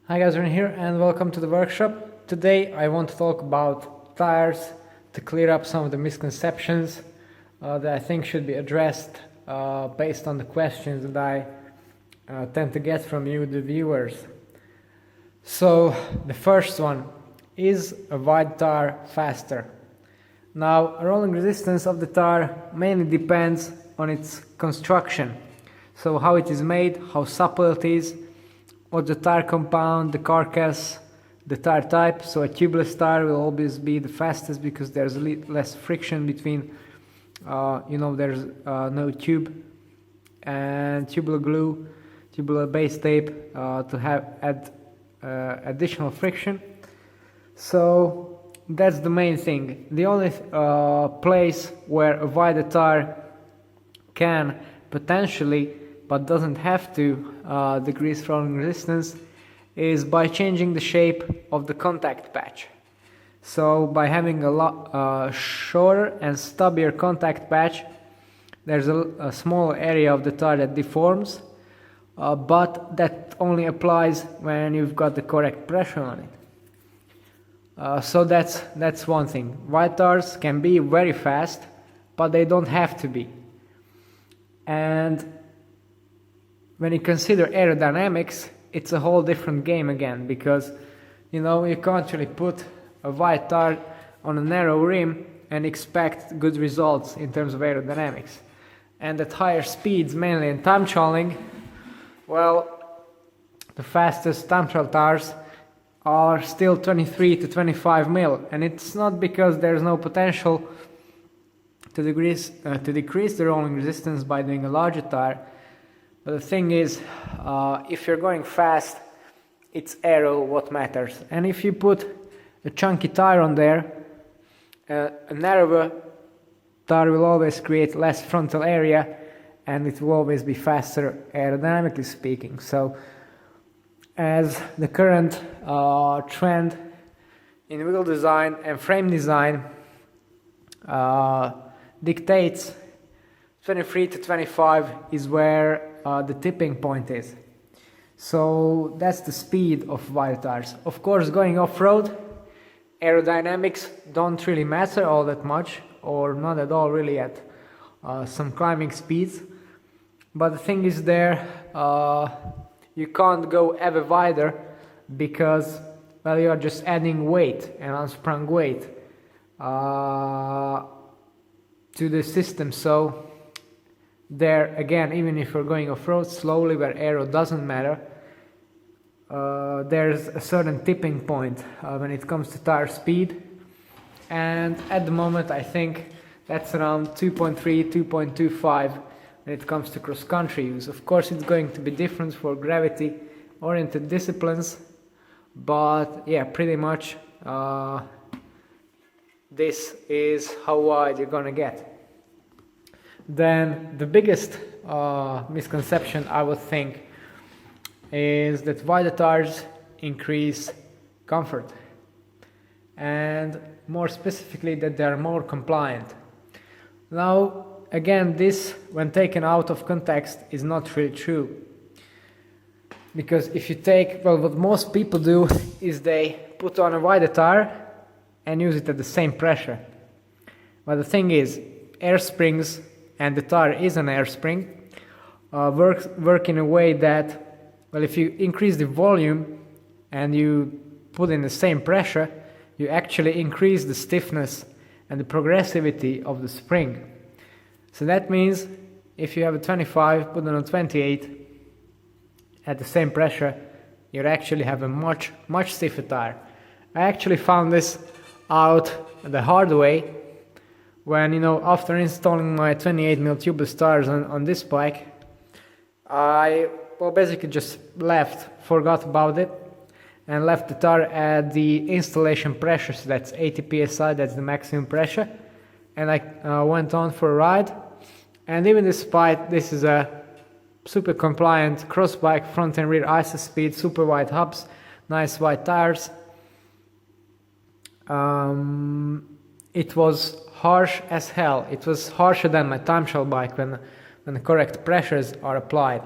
Hi guys, Ren here and welcome to the workshop. Today I want to talk about tires to clear up some of the misconceptions that I think should be addressed based on the questions that I tend to get from you, the viewers. So the first one, is a wide tire faster? Now, rolling resistance of the tire mainly depends on its construction. So how it is made, how supple it is, what the tire compound, the carcass, the tire type. So a tubeless tire will always be the fastest because there's less friction between, there's no tube and tubular glue, tubular base tape to add additional friction. So that's the main thing. The only place where a wider tire can potentially, but doesn't have to, decrease rolling resistance is by changing the shape of the contact patch. So by having a lot shorter and stubbier contact patch, there's a small area of the tire that deforms, but that only applies when you've got the correct pressure on it. So that's one thing. Wide tires can be very fast, but they don't have to be. And when you consider aerodynamics, it's a whole different game again, because you can't really put a wide tire on a narrow rim and expect good results in terms of aerodynamics. And at higher speeds, mainly in time trialing, well, the fastest time trial tires are still 23 to 25 mil, and it's not because there's no potential to decrease the rolling resistance by doing a larger tire. But the thing is, if you're going fast, it's aero what matters. And if you put a chunky tire on there, a narrower tire will always create less frontal area, and it will always be faster aerodynamically speaking. So as the current trend in wheel design and frame design dictates, 23 to 25 is where the tipping point is. So that's the speed of wide tires. Of course, going off-road, aerodynamics don't really matter all that much, or not at all really at some climbing speeds. But the thing is there, you can't go ever wider because, well, you are just adding weight and unsprung weight to the system. So there again, even if you're going off-road slowly where aero doesn't matter, there's a certain tipping point when it comes to tire speed, and at the moment I think that's around 2.3, 2.25 when it comes to cross-country use. Of course it's going to be different for gravity-oriented disciplines, but yeah, pretty much this is how wide you're gonna get. Then the biggest misconception I would think is that wider tires increase comfort, and more specifically that they are more compliant. Now again, this when taken out of context is not really true, because if you take, well, what most people do is they put on a wider tire and use it at the same pressure. But the thing is, air springs, and the tire is an air spring, work in a way that, well, if you increase the volume and you put in the same pressure, you actually increase the stiffness and the progressivity of the spring. So that means if you have a 25, put on a 28 at the same pressure, you actually have a much stiffer tire. I actually found this out the hard way when, after installing my 28mm tubeless tires on this bike, I basically just forgot about it, and left the tire at the installation pressure, so that's 80 psi, that's the maximum pressure, and I went on for a ride. And even despite this is a super compliant cross bike, front and rear ISO speed, super wide hubs, nice wide tires, it was harsh as hell. It was harsher than my time trial bike when the correct pressures are applied.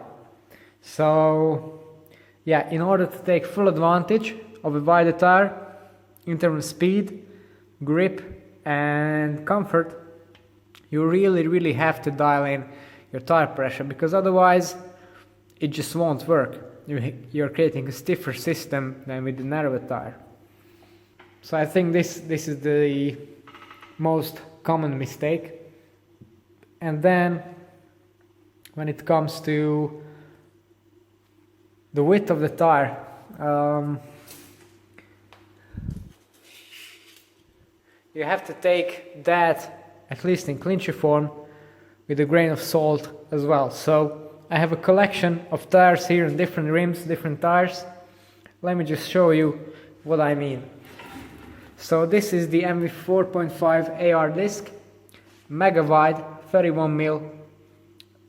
So yeah, in order to take full advantage of a wider tire in terms of speed, grip and comfort, you really have to dial in your tire pressure, because otherwise it just won't work. You're creating a stiffer system than with the narrower tire. So I think this is the most common mistake. And then when it comes to the width of the tire, you have to take that, at least in clincher form, with a grain of salt as well. So I have a collection of tires here in different rims, different tires. Let me just show you what I mean. So this is the MV 4.5 AR disc, mega wide, 31mm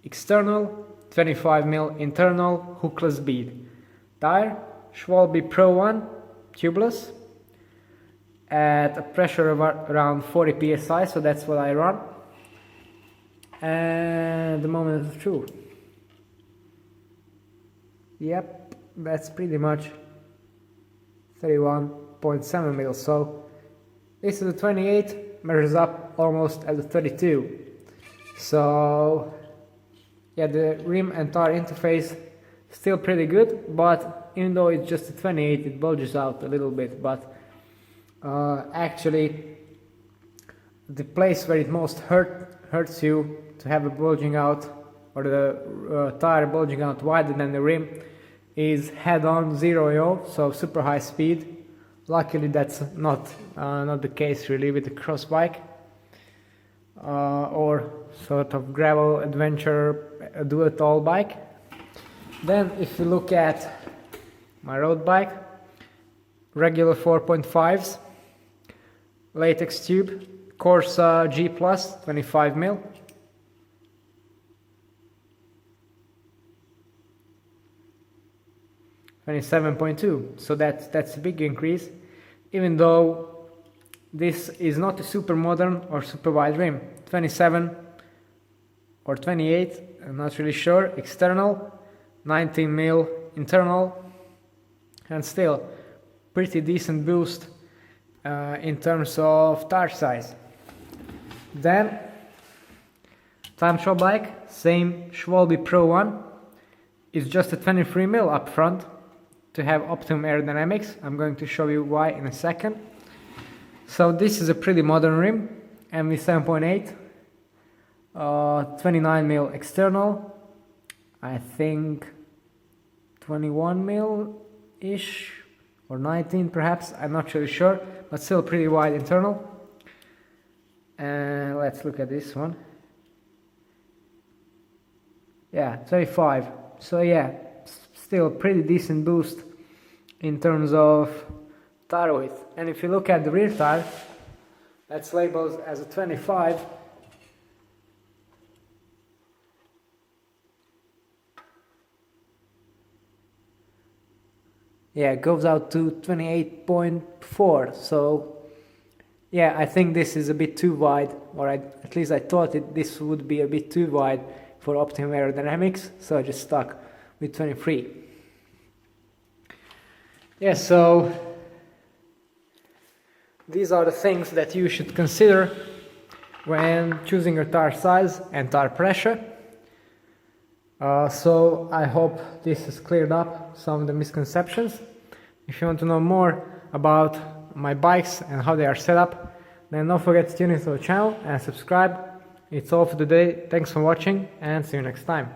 external, 25mm internal, hookless bead. Tire, Schwalbe Pro 1, tubeless, at a pressure of around 40 psi, so that's what I run. And the moment of truth. Yep, that's pretty much 31.7 mil. So this is a 28, measures up almost at the 32. So yeah, the rim and tire interface still pretty good, but even though it's just a 28, it bulges out a little bit. But actually, the place where it most hurts you to have a bulging out, or the tire bulging out wider than the rim, is head-on 0 so super high speed. Luckily that's not the case really with the cross bike or sort of gravel adventure do-it-all bike. Then if you look at my road bike, regular 4.5s, latex tube, Corsa G Plus 25mm, $27.2, so that's a big increase, even though this is not a super modern or super wide rim. 27 or 28, I'm not really sure, external, 19mm internal, and still pretty decent boost in terms of tire size. Then time trial bike, same Schwalbe Pro 1, is just a 23mm up front to have optimum aerodynamics. I'm going to show you why in a second. So this is a pretty modern rim, MV 7.8, 29mm external, I think 21mm ish, or 19 perhaps, I'm not really sure, but still pretty wide internal. And let's look at this one. Yeah, 25. So yeah, still pretty decent boost in terms of tire width. And if you look at the rear tire, that's labeled as a 25. Yeah, it goes out to 28.4. So yeah, I think this is a bit too wide, or at least I thought this would be a bit too wide for optimum aerodynamics, so I just stuck with 23. Yeah, so these are the things that you should consider when choosing your tire size and tire pressure. So I hope this has cleared up some of the misconceptions. If you want to know more about my bikes and how they are set up, then don't forget to tune into the channel and subscribe. It's all for today. Thanks for watching and see you next time.